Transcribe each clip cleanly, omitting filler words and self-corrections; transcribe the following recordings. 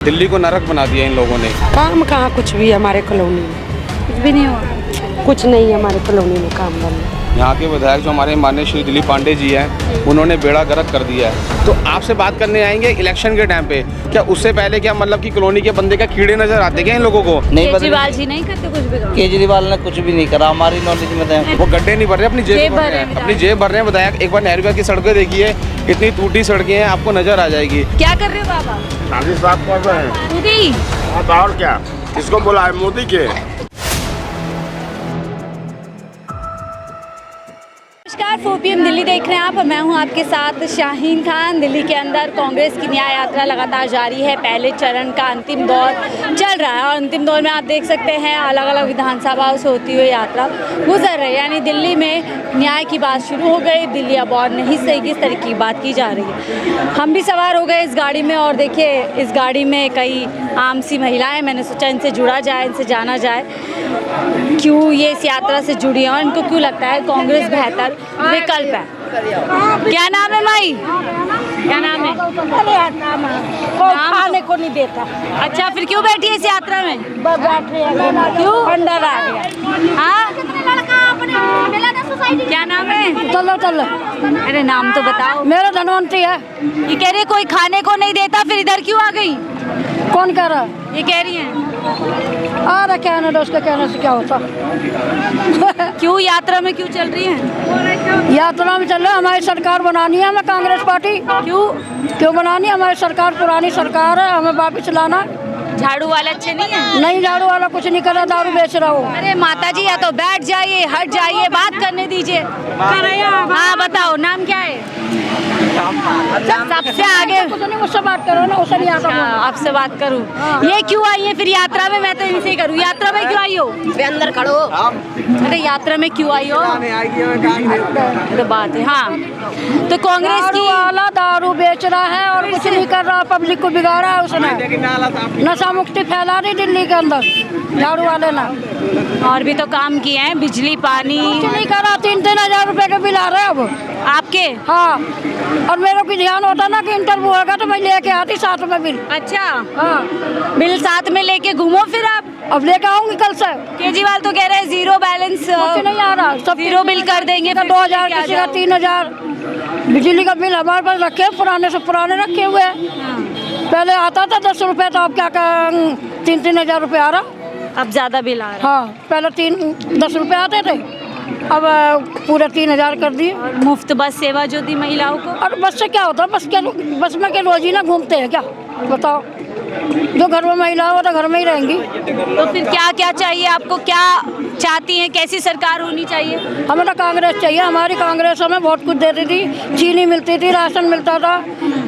दिल्ली को नरक बना दिया इन लोगों ने। काम कहाँ कुछ भी है हमारे कॉलोनी में, कुछ भी नहीं हुआ। कुछ नहीं है हमारे कॉलोनी में काम बंद। यहाँ के विधायक जो हमारे माननीय श्री दिलीप पांडे जी हैं, उन्होंने बेड़ा गर्क कर दिया है। तो आपसे बात करने आएंगे इलेक्शन के टाइम पे, क्या उससे पहले क्या मतलब कि कॉलोनी के बंदे का कीड़े नजर आते क्या इन लोगों को? नहीं, केजरीवाल जी नहीं करते कुछ भी काम। केजरीवाल ने कुछ भी नहीं करा हमारी नॉलेज में तो। वो गड्ढे नहीं भर रहे, अपनी जेब भर रहे हैं, अपनी जेब भर रहे हैं विधायक। एक बार नेहरू विहार की सड़कें देखिए, इतनी टूटी सड़कें हैं, आपको नजर आ जाएगी। क्या कर रहे हो बाबा? चालीस बात कर रहे हैं। मोदी हाँ, तो और क्या, किसको बोला है? मोदी के। नमस्कार, 4 PM दिल्ली देख रहे हैं आप और मैं हूं आपके साथ शाहीन खान। दिल्ली के अंदर कांग्रेस की न्याय यात्रा लगातार जारी है। पहले चरण का अंतिम दौर चल रहा है और अंतिम दौर में आप देख सकते हैं अलग अलग विधानसभाओं से होती हुई यात्रा गुजर रही है। यानी दिल्ली में न्याय की बात शुरू हो गई, दिल्ली अब और नहीं सही किस तरह की बात की जा रही है। हम भी सवार हो गए इस गाड़ी में और देखिए इस गाड़ी में कई आम सी महिलाएँ। मैंने सोचा इनसे जुड़ा जाए, इनसे जाना जाए क्यों ये इस यात्रा से जुड़ी हैं और इनको क्यों लगता है कांग्रेस बेहतर विकल्प है। क्या नाम है माई? क्या नाम है? खाने को नहीं देता। अच्छा, फिर क्यों बैठी है इस यात्रा में? क्यों अंडर आ गया? हाँ, क्या नाम है? चलो चलो, अरे नाम तो बताओ। मेरा धनवंतरी है। ये कह रही कोई खाने को नहीं देता, फिर इधर क्यों आ गई? कौन कह रहा? ये कह रही हैं। आ रहा कहने दो, उसके कहने से क्या होता। क्यों यात्रा में क्यों चल रही हैं? यात्रा में चल रहे, हमारी सरकार बनानी है हमें, कांग्रेस पार्टी। क्यों बनानी है? हमारी सरकार पुरानी सरकार है, हमें वापिस लाना। झाड़ू वाला अच्छे नहीं है? नहीं, झाड़ू वाला कुछ नहीं कर रहा, दारू बेच रहा हो। अरे माता जी, या तो बैठ जाइए, हट जाइए, बात करने दीजिए। हाँ बताओ, नाम क्या है? सबसे आगे कुछ नहीं, मुझसे बात करो ना, उससे नहीं आता। आपसे बात करूं? ये क्यों आई है फिर यात्रा में? मैं तो इनसे ही करूं। यात्रा में क्यों आई हो? अंदर खड़ो। अरे यात्रा में क्यों आई हो? तो बात है। हाँ, तो कांग्रेस की वाला दारू बेच रहा है और कुछ नहीं कर रहा, पब्लिक को बिगाड़ा है उसने। नशा मुक्ति फैला रही दिल्ली के अंदर झाड़ू वाले ना। और भी तो काम किए हैं, बिजली पानी। कुछ नहीं कर रहा, 3-3 हजार रुपए के बिल आ रहे हैं अब आपके? हाँ, और मेरे को ध्यान होता ना कि इंटरव्यू होगा तो मैं लेके आती साथ में बिल। अच्छा, हाँ, बिल साथ में लेके घूमो फिर आप। अब लेके आऊंगी कल से। केजरीवाल तो कह रहे हैं जीरो बैलेंस, कुछ नहीं आ रहा, सब जीरो बिल कर देंगे। 2000, किसी का 3000 बिजली का बिल हमारे पास रखे, पुराने से पुराने रखे हुए हैं। पहले आता था 10 रुपए, तो अब क्या 3-3 हजार रुपये आ रहा। अब ज्यादा बिल आ रहा है। हाँ, पहले 10 रुपए आते थे, अब पूरे 3000 कर दिए। और मुफ्त बस सेवा जो दी महिलाओं को। और बस से क्या होता है? बस में क्या रोजीना घूमते हैं क्या? बताओ, जो घर में महिला हो तो घर में ही रहेंगी। तो फिर क्या क्या चाहिए आपको? क्या चाहती हैं? कैसी सरकार होनी चाहिए? हमें तो कांग्रेस चाहिए। हमारी कांग्रेस हमें बहुत कुछ देती थी, चीनी मिलती थी, राशन मिलता था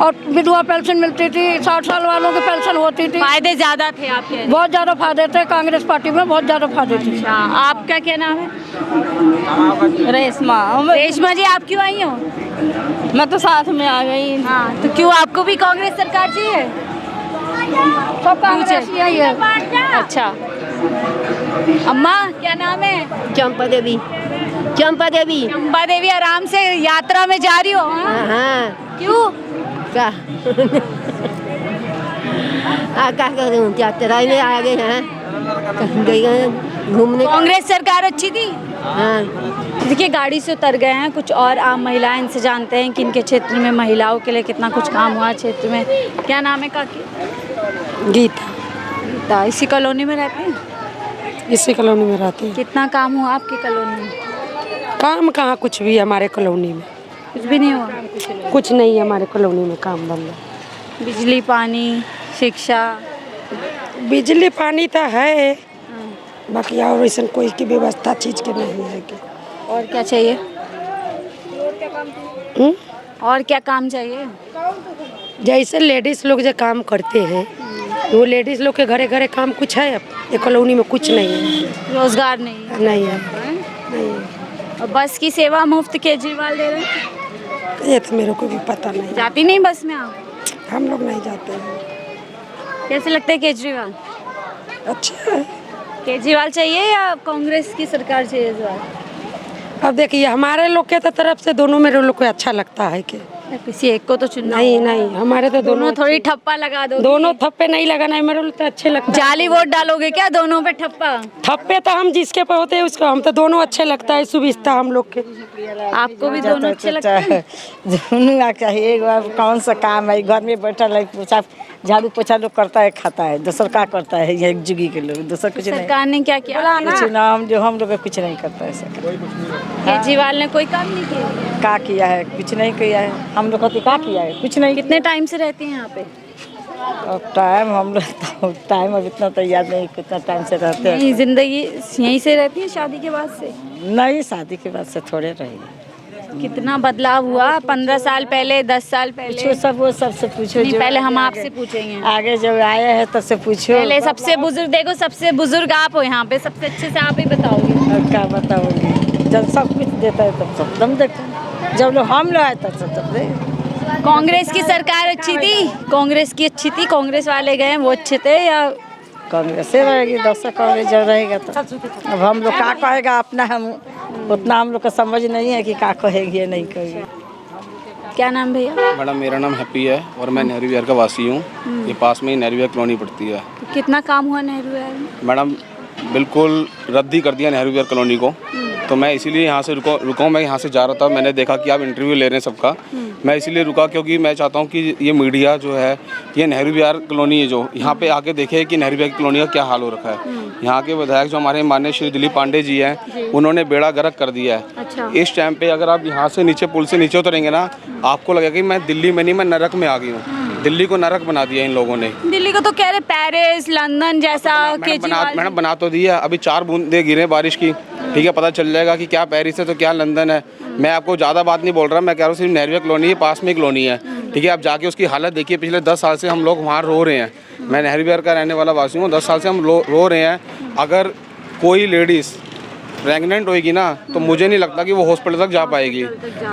और विधवा पेंशन मिलती थी, 60 साल वालों की पेंशन होती थी। फायदे ज्यादा थे आपके? बहुत ज़्यादा फायदे थे कांग्रेस पार्टी में, बहुत ज़्यादा फायदे थे। अच्छा, आपका क्या नाम है? रेशमा। रेशमा जी, आप क्यों आई हो? मैं तो साथ में आ गई। हाँ, तो क्यों आपको भी कांग्रेस सरकार चाहिए? सब कांग्रेस यही है। अच्छा, अम्मा क्या नाम है? चंपा देवी। चंपा देवी। चंपा देवी, आराम से यात्रा में जा रही हो? हाँ? हाँ, क्यों? क्या क्या करूँ, यात्रा में आ गए हैं, गए घूमने। कांग्रेस सरकार अच्छी थी। हाँ, देखिए गाड़ी से उतर गए हैं कुछ और आम महिलाएं, इनसे जानते हैं कि इनके क्षेत्र में महिलाओं के लिए कितना कुछ काम हुआ क्षेत्र में। क्या नाम है काकी? गीता। इसी कॉलोनी में रहते हैं? इसी कॉलोनी में रहते हैं। कितना काम हुआ आपकी कॉलोनी में? काम कहाँ कुछ भी है हमारे कॉलोनी में, कुछ भी नहीं हुआ। कुछ नहीं है हमारे कॉलोनी में काम बंद। बिजली पानी शिक्षा? बिजली पानी तो है, बाकी और ऐसा कोई की व्यवस्था चीज़ के नहीं है कि। और क्या चाहिए? और क्या काम चाहिए? जैसे लेडीज़ लोग जो काम करते हैं, वो लेडीज़ लोग के घरे घरे काम कुछ है? अब ये कॉलोनी में कुछ नहीं है, रोजगार नहीं है। नहीं है, नहीं है। और बस की सेवा मुफ्त केजरीवाल दे रहे हैं? ये तो मेरे को भी पता नहीं। जाती नहीं बस में आप? हम लोग नहीं जाते हैं। कैसे लगता है केजरीवाल? अच्छा है। केजरीवाल चाहिए या कांग्रेस की सरकार चाहिए इस बार? अब देखिए हमारे लोग के तो तरफ से दोनों मेरे लोग को अच्छा लगता है कि किसी एक को तो चुनना नहीं नहीं, हमारे तो दोनों दोनों थोड़ी ठप्पा लगा दो। दोनों थप्पे नहीं लगाना है, मेरे तो अच्छे लगते हैं। जाली वोट डालोगे क्या दोनों पे ठप्पा? थप्पे तो हम जिसके पे होते हैं उसको, हम तो दोनों अच्छे लगता है, सुविस्ता हम लोग के। आपको भी दोनों अच्छे लगते हैं? दोनों चाहिए, कौन सा काम है, घर में बैठा पूछा झाड़ू पोछा लोग करता है, खाता है, दूसर का करता है, ये एक जुगी के लोग, दूसर कुछ नहीं। सरकार ने क्या किया? कुछ नाम जो हम लोग कुछ नहीं करता है सरकार। केजरीवाल ने कोई काम नहीं किया? का किया है, कुछ नहीं किया है, हम लोग कहते का किया है, कुछ नहीं। कितने टाइम से रहते हैं यहाँ पे? अब टाइम हम लोग टाइम अब इतना तो याद नहीं कितना टाइम से रहते हैं। नहीं, जिंदगी यहीं से रहती है शादी के बाद से? नहीं, शादी के बाद से थोड़े रही। कितना बदलाव हुआ 15 साल पहले, 10 साल पहले? पूछो सब, वो सबसे पूछो। नहीं, जो पहले हम आगे- आपसे पूछेंगे। आगे जब आए हैं तब से पूछो। पहले सबसे बुजुर्ग, देखो सबसे बुजुर्ग आप हो यहाँ पे, सबसे अच्छे से आप ही बताओगे। और क्या बताओगे, जब सब कुछ देता है तब सब दम देते हैं, जब लोग हम लोग आए तब सब तब दे। कांग्रेस की सरकार अच्छी थी? कांग्रेस की अच्छी थी, कांग्रेस वाले गए वो अच्छे थे या? कांग्रेस से रहेगी, दूसरा कांग्रेस जब रहेगा तो अब हम लोग क्या कहेगा अपना, हम उतना हम लोग का समझ नहीं है कि क्या कहेगी या नहीं कहेगी। क्या नाम भैया? मैडम मेरा नाम हैप्पी है और मैं नेहरू विहार का वासी हूँ। ये पास में ही नेहरू विहार कॉलोनी पड़ती है। तो कितना काम हुआ नेहरू विहार में? मैडम बिल्कुल रद्द ही कर दिया नेहरू विहार कॉलोनी को। तो मैं इसीलिए यहाँ से रुका हूँ। मैं यहाँ से जा रहा था, मैंने देखा कि आप इंटरव्यू ले रहे हैं सबका। मैं इसीलिए रुका क्योंकि मैं चाहता हूँ कि ये मीडिया जो है, ये नेहरू विहार कॉलोनी है जो यहाँ पे आके देखे कि नेहरू विहार कॉलोनी का क्या हाल हो रखा है। यहाँ के विधायक जो हमारे माननीय श्री दिलीप पांडे जी हैं, उन्होंने बेड़ा गर्क कर दिया है। अच्छा। इस टाइम पे अगर आप यहाँ से नीचे पुल से नीचे उतरेंगे ना, आपको लगेगा कि मैं दिल्ली में नहीं, मैं नरक में आ गई हूँ। दिल्ली को नरक बना दिया इन लोगों ने। दिल्ली को तो कह रहे पेरिस, लंदन जैसा। मैडम बना तो दिया, अभी 4 बूंदे गिरे बारिश की, ठीक है, पता चल जाएगा कि क्या पेरिस है तो क्या लंदन है। मैं आपको ज़्यादा बात नहीं बोल रहा, मैं कह रहा हूँ सिर्फ नेहरू विहार कॉलोनी है, पास में ही कॉलोनी है, ठीक है। आप जाके उसकी हालत देखिए, पिछले 10 साल से हम लोग वहाँ रो रहे हैं। मैं नेहरू विहार का रहने वाला वासी हूँ, 10 साल से हम रो रहे हैं। अगर कोई लेडीज़ प्रेग्नेंट होएगी ना, तो मुझे नहीं लगता कि वो हॉस्पिटल तक जा पाएगी,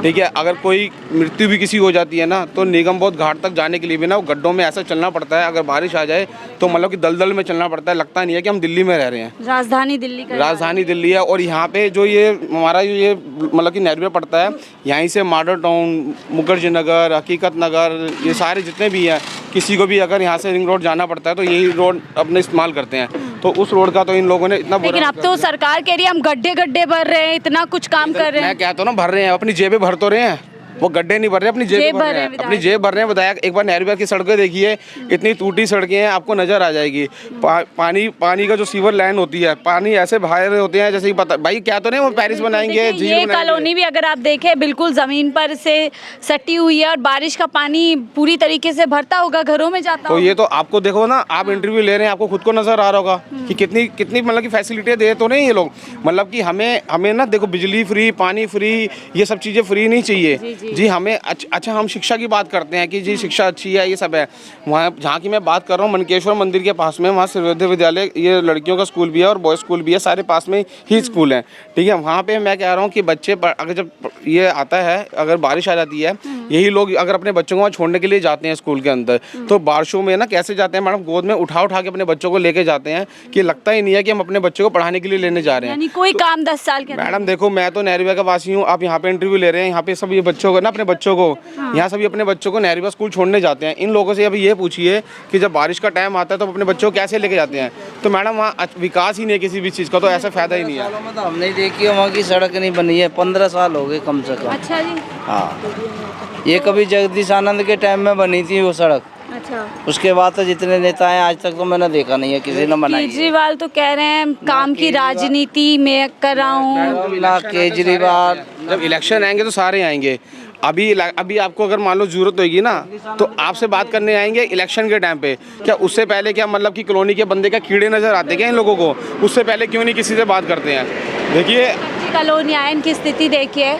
ठीक है। अगर कोई मृत्यु भी किसी हो जाती है ना, तो निगम बोध घाट तक जाने के लिए भी ना वो गड्ढों में ऐसा चलना पड़ता है। अगर बारिश आ जाए तो मतलब कि दलदल में चलना पड़ता है, लगता नहीं है कि हम दिल्ली में रह रहे हैं। राजधानी दिल्ली का, राजधानी दिल्ली है। और यहाँ पे जो ये हमारा ये मतलब कि नेहरू विहार पड़ता है, यहीं से मॉडल टाउन, मुखर्जी नगर, हकीकत नगर, ये सारे जितने भी हैं, किसी को भी अगर यहाँ से रिंग रोड जाना पड़ता है तो यही रोड अपने इस्तेमाल करते हैं। तो उस रोड का तो इन लोगों ने इतना बुरा। लेकिन अब तो सरकार कह रही है हम गड्ढे गड्ढे भर रहे हैं, इतना कुछ काम कर रहे हैं। मैं कहता हूँ ना, भर रहे हैं, अपनी जेबें भर तो रहे हैं, वो गड्ढे नहीं भर रहे, अपनी जेब भर रहे हैं, अपनी जेब भर रहे हैं। विधायक एक बार नेहरू विहार की सड़कें देखिए, इतनी टूटी सड़कें हैं, आपको नजर आ जाएगी। पानी का जो सीवर लाइन होती है, पानी ऐसे बाहर होते हैं जैसे कि पता भाई क्या तो नहीं वो पेरिस बनाएंगे, ये कॉलोनी भी अगर आप देखें बिल्कुल जमीन पर से सटी हुई है और बारिश का पानी पूरी तरीके से भरता होगा, घरों में जाता तो होगा। ये तो आपको देखो ना, आप इंटरव्यू ले रहे हैं, आपको खुद को नजर आ रहा होगा कि कितनी मतलब की फैसिलिटी दे तो नहीं ये लोग। मतलब कि हमें ना देखो, बिजली फ्री, पानी फ्री, ये सब चीज़ें फ्री नहीं चाहिए जी हमें। अच्छा, हम शिक्षा की बात करते हैं कि जी शिक्षा अच्छी है, ये सब है। वहाँ जहाँ की मैं बात कर रहा हूँ, मनकेश्वर मंदिर के पास में, वहाँ सूर्योदय विद्यालय, ये लड़कियों का स्कूल भी है और बॉयज़ स्कूल भी है, सारे पास में ही स्कूल हैं, ठीक है। वहाँ पे मैं कह रहा हूँ कि बच्चे अगर जब ये आता है, अगर बारिश आ जाती है, यही लोग अगर अपने बच्चों को वहाँ छोड़ने के लिए जाते हैं स्कूल के अंदर, तो बारिशों में ना कैसे जाते हैं मैडम, गोद में उठा के अपने बच्चों को लेके जाते हैं कि लगता ही नहीं है कि हम अपने बच्चों को पढ़ाने के लिए लेने जा रहे हैं। यानी कोई काम 10 साल के। मैडम देखो, मैं तो नेहरू विहार का वासी हूँ, आप यहाँ पे इंटरव्यू ले रहे हैं, यहाँ पे सब ये बच्चों को ना, अपने बच्चों को यहाँ सभी अपने बच्चों को नेहरू विहार स्कूल छोड़ने जाते हैं। इन लोगों से अभी ये पूछिए कि जब बारिश का टाइम आता है तो अपने बच्चों को कैसे लेके जाते हैं। तो मैडम वहाँ विकास ही नहीं है किसी भी चीज़ का, तो ऐसा फायदा ही नहीं है। तो हम नहीं देखी, वहाँ की सड़क नहीं बनी है, 15 साल हो गए कम से कम। अच्छा जी। हाँ, ये कभी जगदीश आनंद के टाइम में बनी थी वो सड़क। अच्छा। उसके बाद तो जितने नेता हैं आज तक तो मैंने देखा नहीं है किसी ने बनाई। केजरीवाल तो कह रहे हैं काम की राजनीति में कर रहा हूँ। ना केजरीवाल, जब इलेक्शन आएंगे तो सारे आएंगे। अभी आपको अगर मान लो जरूरत होगी ना, तो आपसे बात करने आएंगे इलेक्शन के टाइम पे। क्या उससे पहले क्या मतलब कि कॉलोनी के बंदे का कीड़े नजर आते क्या इन लोगों को? उससे पहले क्यों नहीं किसी से बात करते हैं? देखिए कॉलोनी आए, इनकी स्थिति देखिए,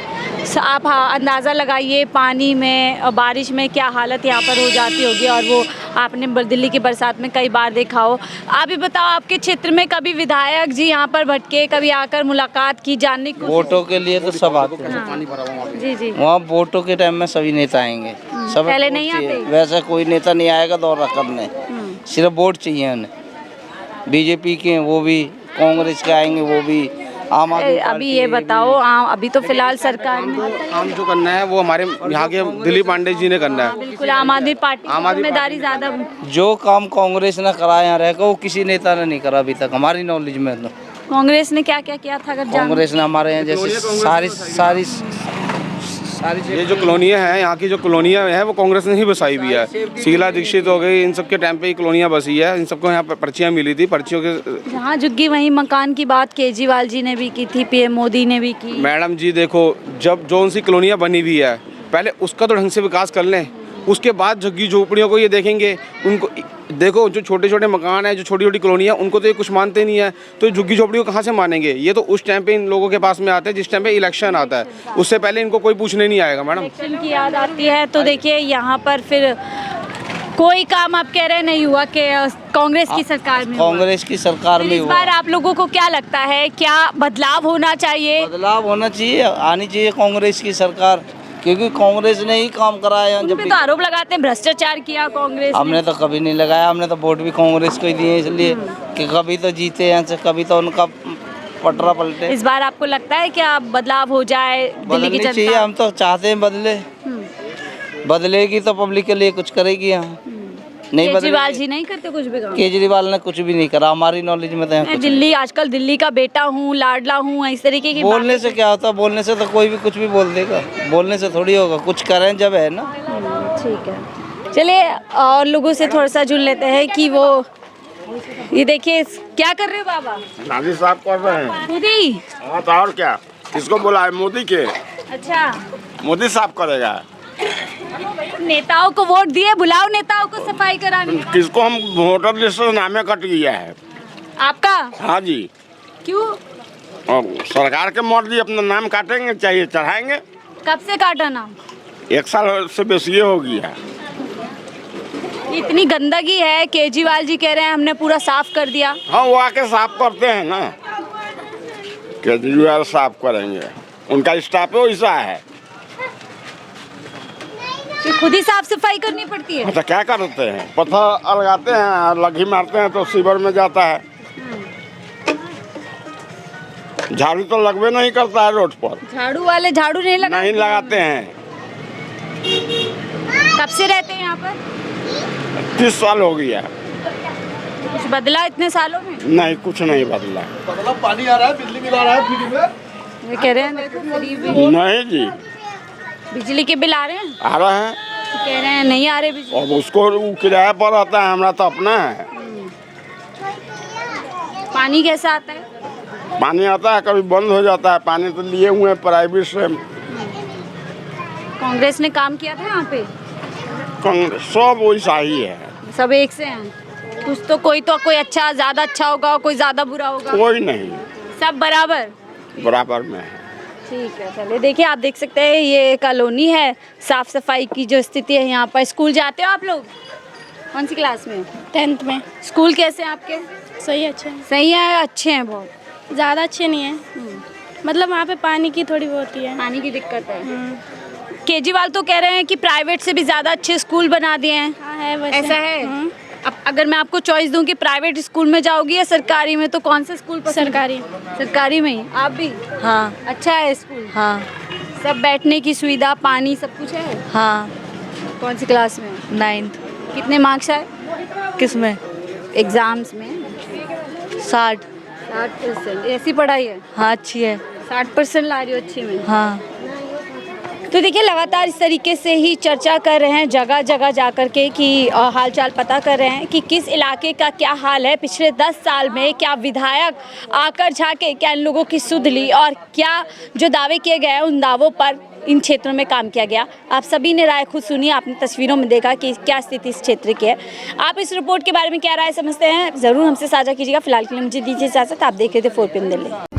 आप अंदाज़ा लगाइए पानी में और बारिश में क्या हालत यहाँ पर हो जाती होगी। और वो आपने दिल्ली की बरसात में कई बार देखा हो। आप ही बताओ, आपके क्षेत्र में कभी विधायक जी यहाँ पर भटके, कभी आकर मुलाकात की, जानने को? वोटों के लिए तो सब आते हैं। हाँ। जी जी। वहाँ वोटों के टाइम में सभी नेता आएंगे, सब पहले नहीं आते? वैसे कोई नेता नहीं आएगा दौरा करने, सिर्फ वोट चाहिए उन्हें। बीजेपी के वो भी, कांग्रेस के आएंगे वो भी, आम आदमी अभी ये बताओ अभी तो फिलहाल सरकार में काम जो करना है वो हमारे यहाँ के दिलीप पांडे जी ने करना है। बिल्कुल आम आदमी पार्टी की जिम्मेदारी ज्यादा। जो काम कांग्रेस ने करा यहाँ रहकर वो किसी नेता ने नहीं करा अभी तक हमारी नॉलेज में। तो कांग्रेस ने क्या क्या किया था अगर जानो? कांग्रेस ने हमारे यहाँ जैसे सारी ये जो कॉलोनियाँ हैं, यहाँ की जो कॉलोनियाँ हैं वो कांग्रेस ने ही बसाई हुई है। शीला दीक्षित हो गई, इन सब के टाइम पे ही कॉलोनियाँ बसी है। इन सबको यहाँ पर पर्चियाँ मिली थी, पर्चियों के जहाँ झुग्गी वहीं मकान की बात केजरीवाल जी ने भी की थी, पीएम मोदी ने भी की। मैडम जी देखो, जब जो उनसी कॉलोनियाँ बनी हुई है पहले उसका तो ढंग से विकास कर लें, उसके बाद झुग्गी झोपड़ियों को ये देखेंगे। उनको देखो जो छोटे छोटे मकान हैं, जो छोटी छोटी कॉलोनियाँ, उनको तो ये कुछ मानते नहीं है, तो ये झुग्गी झोपड़ियों को कहाँ से मानेंगे? ये तो उस टाइम पे इन लोगों के पास में आते हैं जिस टाइम पे इलेक्शन आता है, उससे पहले इनको कोई पूछने नहीं आएगा। मैडम इलेक्शन की याद आती है तो देखिए यहाँ पर फिर कोई काम आप कह रहे नहीं हुआ कि कांग्रेस की सरकार में हुआ। कांग्रेस की सरकार फिर में इस हुआ। बार आप लोगों को क्या लगता है, क्या बदलाव होना चाहिए? बदलाव होना चाहिए, आनी चाहिए कांग्रेस की सरकार, क्योंकि कांग्रेस ने ही काम कराया। जब उन पे तो आरोप लगाते हैं भ्रष्टाचार किया कांग्रेस ने। हमने तो कभी नहीं लगाया, हमने तो वोट भी कांग्रेस को ही दिए इसलिए कि कभी तो जीते यहाँ से, कभी तो उनका पटरा पलटे। इस बार आपको लगता है कि अब बदलाव हो जाए दिल्ली की बदलनी चाहिए, जनता? हम तो चाहते हैं बदले। बदलेगी तो पब्लिक के लिए कुछ करेगी यहाँ, नहीं केजरीवाल बदलेगी। जी नहीं करते कुछ भी काम? केजरीवाल ने कुछ भी नहीं करा हमारी नॉलेज में तो यहाँ मैं कुछ दिल्ली आजकल दिल्ली का बेटा हूँ, लाडला हूँ, इस तरीके की बोलने से क्या होता है, बोलने से तो कोई भी कुछ भी बोल देगा, बोलने से थोड़ी होगा, कुछ करें जब है ना। ठीक है, चलिए और लोगों से थोड़ा सा जुड़ लेते हैं कि वो ये देखिए क्या कर रहे हो बाबा? नाजी साहब कर रहे हैं। खुद ही? हाँ तो और क्या, किसको बोला है? मोदी के। अच्छा, मोदी साहब करेगा। नेताओं को वोट दिए, बुलाओ नेताओं को सफाई कराने। किसको हम वोटर लिस्ट से नामे कट गया है। आपका? हाँ जी। क्यों? और सरकार के मर्जी, अपना नाम काटेंगे, चाहिए चढ़ाएंगे। कब से काटा नाम? 1 साल से बेसी हो गया। इतनी गंदगी है, केजरीवाल जी कह रहे हैं हमने पूरा साफ कर दिया। हाँ वो आके साफ करते हैं ना, केजरीवाल साफ करेंगे, उनका स्टाफ वैसा है। फिर खुद ही साफ सफाई करनी पड़ती है। तो क्या करते हैं, पत्थर अलगाते हैं, लगी मारते हैं तो सीवर में जाता है। झाड़ू तो लगवे नहीं करता है रोड पर। झाड़ू वाले झाड़ू नहीं लगाते? नहीं लगाते हैं। कब से रहते हैं यहाँ पर? 30 साल हो गया। कुछ बदला इतने सालों में? नहीं, कुछ नहीं बदला। पानी आ रहा है, बिजली बिल आ रहा है फ्री में। ये कह रहे हैं देखो फ्री बिल। नहीं जी, बिजली के बिल आ रहे हैं? आ रहा है। तो कह रहे हैं नहीं आ रहे बिजली। अब उसको वो किराया पर आता है, हमारा तो अपना है। पानी कैसा आता है? पानी आता है, कभी बंद हो जाता है। पानी तो लिए हुए हैं प्राइवेट से। कांग्रेस ने काम किया था यहाँ पे? सब वैसा ही है, सब एक से हैं? कुछ तो कोई अच्छा ज्यादा अच्छा होगा, कोई ज्यादा बुरा होगा? कोई नहीं, सब बराबर बराबर में है। ठीक है, चलिए देखिए आप देख सकते हैं ये कॉलोनी है, साफ सफाई की जो स्थिति है यहाँ पर। स्कूल जाते हो आप लोग? कौन सी क्लास में? 10th में। स्कूल कैसे हैं आपके? सही अच्छे हैं। सही है, अच्छे हैं बहुत? ज़्यादा अच्छे नहीं है, मतलब वहाँ पे पानी की थोड़ी बहुत ही है। पानी की दिक्कत है। केजरीवाल तो कह रहे हैं कि प्राइवेट से भी ज़्यादा अच्छे स्कूल बना दिए हैं। हाँ है वैसे। ऐसा है? अब अगर मैं आपको चॉइस दूं कि प्राइवेट स्कूल में जाओगी या सरकारी में, तो कौन सा स्कूल पसंद? सरकारी। सरकारी में ही? आप भी? हाँ अच्छा है स्कूल? हाँ सब बैठने की सुविधा, पानी, सब कुछ है? हाँ। कौन सी क्लास में? 9th। कितने मार्क्स आए किस में? एग्जाम्स में? 60%। ऐसी पढ़ाई है? हाँ अच्छी है। 60% ला रही हो अच्छी में? हाँ। तो देखिए लगातार इस तरीके से ही चर्चा कर रहे हैं, जगह जगह जा कर के कि हालचाल पता कर रहे हैं कि किस इलाके का क्या हाल है। पिछले 10 साल में क्या विधायक आकर झाके, क्या इन लोगों की सुध ली और क्या जो दावे किए गए हैं उन दावों पर इन क्षेत्रों में काम किया गया। आप सभी ने राय खुद सुनी, आपने तस्वीरों में देखा कि क्या स्थिति इस क्षेत्र की है। आप इस रिपोर्ट के बारे में क्या राय समझते हैं, ज़रूर हमसे साझा कीजिएगा। फिलहाल के लिए मुझे दीजिए इजाज़त। आप देख रहे थे 4PM दिल्ली।